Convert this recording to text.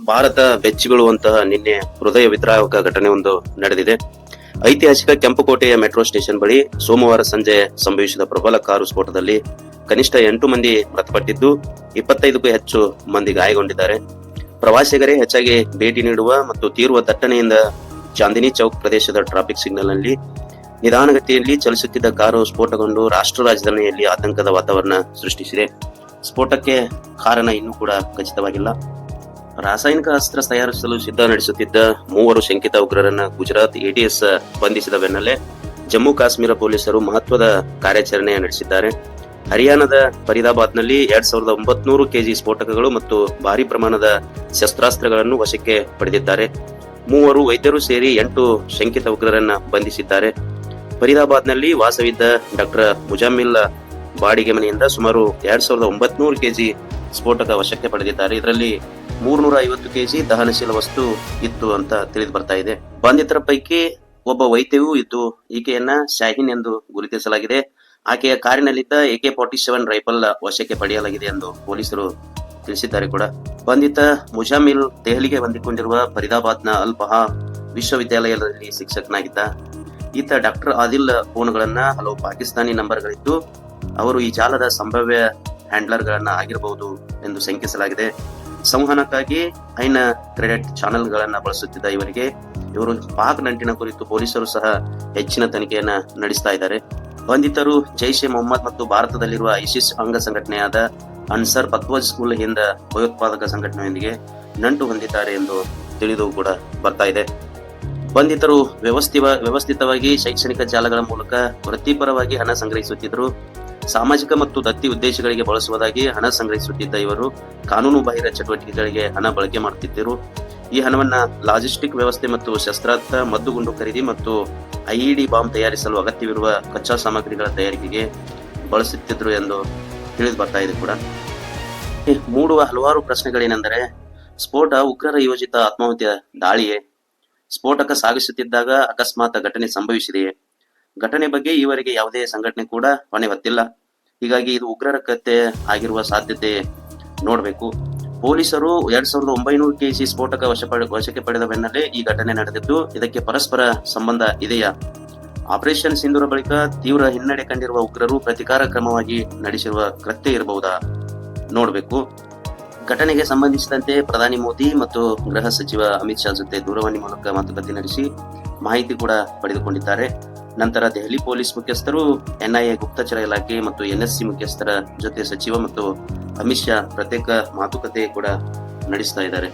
ಭಾರತ ಬೆಚ್ಚಿಬೀಳುವಂತಹ ನಿನ್ನೆ ಹೃದಯ ವಿದ್ರಾವಕ ಘಟನೆ ಒಂದು ನಡೆದಿದೆ. ಐತಿಹಾಸಿಕ ಕೆಂಪುಕೋಟೆಯ ಮೆಟ್ರೋ ಸ್ಟೇಷನ್ ಬಳಿ ಸೋಮವಾರ ಸಂಜೆ ಸಂಭವಿಸಿದ ಪ್ರಬಲ ಕಾರು ಸ್ಫೋಟದಲ್ಲಿ ಕನಿಷ್ಠ 8 ಮಂದಿ ಮೃತಪಟ್ಟಿದ್ದು 25ಕ್ಕೂ ಹೆಚ್ಚು ಮಂದಿ ಗಾಯಗೊಂಡಿದ್ದಾರೆ. ಪ್ರವಾಸಿಗರೇ ಹೆಚ್ಚಾಗಿ ಭೇಟಿ ನೀಡುವ ಮತ್ತು ತೀವ್ರ ದಟ್ಟಣೆಯಿಂದ ಚಾಂದಿನಿ ಚೌಕ್ ಪ್ರದೇಶದ ಟ್ರಾಫಿಕ್ ಸಿಗ್ನಲ್ ನಲ್ಲಿ ನಿಧಾನಗತಿಯಲ್ಲಿ ಚಲಿಸುತ್ತಿದ್ದ ಕಾರು ಸ್ಫೋಟಗೊಂಡು ರಾಷ್ಟ್ರ ರಾಜಧಾನಿಯಲ್ಲಿ ಆತಂಕದ ವಾತಾವರಣ ಸೃಷ್ಟಿಸಿದೆ. ಸ್ಫೋಟಕ್ಕೆ ಕಾರಣ ಇನ್ನೂ ಕೂಡ ಖಚಿತವಾಗಿಲ್ಲ. ರಾಸಾಯನಿಕ ಅಸ್ತ್ರ ತಯಾರಿಸಲು ಸಿದ್ಧ ನಡೆಸುತ್ತಿದ್ದ 3 ಶಂಕಿತ ಉಗ್ರರನ್ನ ಗುಜರಾತ್ ಎಟಿಎಸ್ ಬಂಧಿಸಿದ ಬೆನ್ನಲ್ಲೇ ಜಮ್ಮು ಕಾಶ್ಮೀರ ಪೊಲೀಸರು ಮಹತ್ವದ ಕಾರ್ಯಾಚರಣೆ ನಡೆಸಿದ್ದಾರೆ. ಹರಿಯಾಣದ ಫರೀದಾಬಾದ್ನಲ್ಲಿ 2900 ಕೆಜಿ ಸ್ಫೋಟಕಗಳು ಮತ್ತು ಭಾರಿ ಪ್ರಮಾಣದ ಶಸ್ತ್ರಾಸ್ತ್ರಗಳನ್ನು ವಶಕ್ಕೆ ಪಡೆದಿದ್ದಾರೆ. 3 ವೈದ್ಯರು ಸೇರಿ 8 ಶಂಕಿತ ಉಗ್ರರನ್ನ ಬಂಧಿಸಿದ್ದಾರೆ. ಫರೀದಾಬಾದ್ನಲ್ಲಿ ವಾಸವಿದ್ದ ಡಾಕ್ಟರ್ ಮುಜಾಮಿಲ್ ಬಾಡಿಗೆ ಮನೆಯಿಂದ ಸುಮಾರು 2900 ಕೆಜಿ ಸ್ಫೋಟಕ ವಶಕ್ಕೆ ಪಡೆದಿದ್ದಾರೆ. ಇದರಲ್ಲಿ 350 ಕೆಜಿ ದಹನಶೀಲ ವಸ್ತು ಇತ್ತು ಅಂತ ತಿಳಿದು ಬರ್ತಾ ಇದೆ. ಬಂಧಿತರ ಪೈಕಿ ಒಬ್ಬ ವೈದ್ಯೂ ಇದ್ದು ಈಕೆಯನ್ನ ಶಾಹೀನ್ ಎಂದು ಗುರುತಿಸಲಾಗಿದೆ. ಆಕೆಯ ಕಾರಿನಲ್ಲಿದ್ದ AK-47 ರೈಫಲ್ ವಶಕ್ಕೆ ಪಡೆಯಲಾಗಿದೆ ಎಂದು ಪೊಲೀಸರು ತಿಳಿಸಿದ್ದಾರೆ ಕೂಡ. ಬಂಧಿತ ಮುಜಾಮಿಲ್ ದೆಹಲಿಗೆ ಹೊಂದಿಕೊಂಡಿರುವ ಫರೀದಾಬಾದ್ನ ಅಲ್ ಬಹಾ ವಿಶ್ವವಿದ್ಯಾಲಯದಲ್ಲಿ ಶಿಕ್ಷಕನಾಗಿದ್ದ. ಈತ ಡಾಕ್ಟರ್ ಆದಿಲ್ ಫೋನ್ಗಳನ್ನ ಹಲವು ಪಾಕಿಸ್ತಾನಿ ನಂಬರ್ಗಳಿದ್ದು ಅವರು ಈ ಜಾಲದ ಸಂಭಾವ್ಯ ಹ್ಯಾಂಡ್ಲರ್ಗಳನ್ನ ಆಗಿರಬಹುದು ಎಂದು ಶಂಕಿಸಲಾಗಿದೆ. ಸಂವಹನಕ್ಕಾಗಿ ಐನ ಕ್ರೆಡಿಟ್ ಚಾನೆಲ್ಗಳನ್ನ ಬಳಸುತ್ತಿದ್ದ ಇವರು ಪಾಕ್ ನಂಟಿನ ಕುರಿತು ಪೊಲೀಸರು ಸಹ ಹೆಚ್ಚಿನ ತನಿಖೆಯನ್ನ ನಡೆಸ್ತಾ ಇದ್ದಾರೆ. ಬಂಧಿತರು ಜೈಷ್ ಎ ಮೊಹಮ್ಮದ್ ಮತ್ತು ಭಾರತದಲ್ಲಿರುವ ಐಸಿಸ್ ಅಂಗ ಸಂಘಟನೆಯಾದ ಅನ್ಸರ್ ಫತ್ವಾಜ್ ಉಲ್ ಹಿಂದ್ ಭಯೋತ್ಪಾದಕ ಸಂಘಟನೆಯೊಂದಿಗೆ ನಂಟು ಹೊಂದಿದ್ದಾರೆ ಎಂದು ತಿಳಿದು ಕೂಡ ಬರ್ತಾ ಇದೆ. ಬಂಧಿತರು ವ್ಯವಸ್ಥಿತವಾಗಿ ಶೈಕ್ಷಣಿಕ ಜಾಲಗಳ ಮೂಲಕ ವೃತ್ತಿಪರವಾಗಿ ಹಣ ಸಂಗ್ರಹಿಸುತ್ತಿದ್ದರು. ಸಾಮಾಜಿಕ ಮತ್ತು ದತ್ತಿ ಉದ್ದೇಶಗಳಿಗೆ ಬಳಸುವುದಾಗಿ ಹಣ ಸಂಗ್ರಹಿಸುತ್ತಿದ್ದ ಇವರು ಕಾನೂನು ಬಾಹಿರ ಚಟುವಟಿಕೆಗಳಿಗೆ ಹಣ ಬಳಕೆ ಮಾಡುತ್ತಿದ್ದರು. ಈ ಹಣವನ್ನ ಲಾಜಿಸ್ಟಿಕ್ ವ್ಯವಸ್ಥೆ ಮತ್ತು ಶಸ್ತ್ರಾಸ್ತ್ರ, ಮದ್ದುಗುಂಡು ಖರೀದಿ ಮತ್ತು IED ಬಾಂಬ್ ತಯಾರಿಸಲು ಅಗತ್ಯವಿರುವ ಕಚ್ಚಾ ಸಾಮಗ್ರಿಗಳ ತಯಾರಿಕೆಗೆ ಬಳಸುತ್ತಿದ್ದರು ಎಂದು ತಿಳಿದು ಬರ್ತಾ ಇದೆ ಕೂಡ. ಮೂಡುವ ಹಲವಾರು ಪ್ರಶ್ನೆಗಳೇನೆಂದರೆ, ಸ್ಫೋಟ ಉಗ್ರರ ಯೋಜಿತ ಆತ್ಮಾಹುತಿಯ ದಾಳಿಯೇ? ಸ್ಫೋಟಕ ಸಾಗಿಸುತ್ತಿದ್ದಾಗ ಅಕಸ್ಮಾತ್ ಘಟನೆ ಸಂಭವಿಸಿದೆಯೇ? ಘಟನೆ ಬಗ್ಗೆ ಈವರೆಗೆ ಯಾವುದೇ ಸಂಘಟನೆ ಕೂಡ ಹೊಣೆ ಹೊತ್ತಿಲ್ಲ. ಹೀಗಾಗಿ ಇದು ಉಗ್ರರ ಕೃತ್ಯ ಆಗಿರುವ ಸಾಧ್ಯತೆ ನೋಡಬೇಕು. ಪೊಲೀಸರು 2900 ಕೆಜಿ ಸ್ಫೋಟಕ ವಶಕ್ಕೆ ಪಡೆದ ಬೆನ್ನಲ್ಲೇ ಈ ಘಟನೆ ನಡೆದಿದ್ದು, ಇದಕ್ಕೆ ಪರಸ್ಪರ ಸಂಬಂಧ ಇದೆಯಾ? ಆಪರೇಷನ್ ಸಿಂಧೂರ ಬಳಿಕ ತೀವ್ರ ಹಿನ್ನಡೆ ಕಂಡಿರುವ ಉಗ್ರರು ಪ್ರತಿಕಾರ ಕ್ರಮವಾಗಿ ನಡೆಸಿರುವ ಕೃತ್ಯ ಇರಬಹುದಾ ನೋಡಬೇಕು. ಘಟನೆಗೆ ಸಂಬಂಧಿಸಿದಂತೆ ಪ್ರಧಾನಿ ಮೋದಿ ಮತ್ತು ಗೃಹ ಸಚಿವ ಅಮಿತ್ ಶಾ ಜೊತೆ ದೂರವಾಣಿ ಮೂಲಕ ಮಾತುಕತೆ ನಡೆಸಿ ಮಾಹಿತಿ ಕೂಡ ಪಡೆದುಕೊಂಡಿದ್ದಾರೆ. ನಂತರ ದೆಹಲಿ ಪೊಲೀಸ್ ಮುಖ್ಯಸ್ಥರು, NIA ಗುಪ್ತಚರ ಇಲಾಖೆ ಮತ್ತು NSC ಮುಖ್ಯಸ್ಥರ ಜೊತೆ ಸಚಿವ ಮತ್ತು ಅಮಿತ್ ಶಾ ಪ್ರತ್ಯೇಕ ಮಾತುಕತೆ ಕೂಡ ನಡೆಸ್ತಾ ಇದ್ದಾರೆ.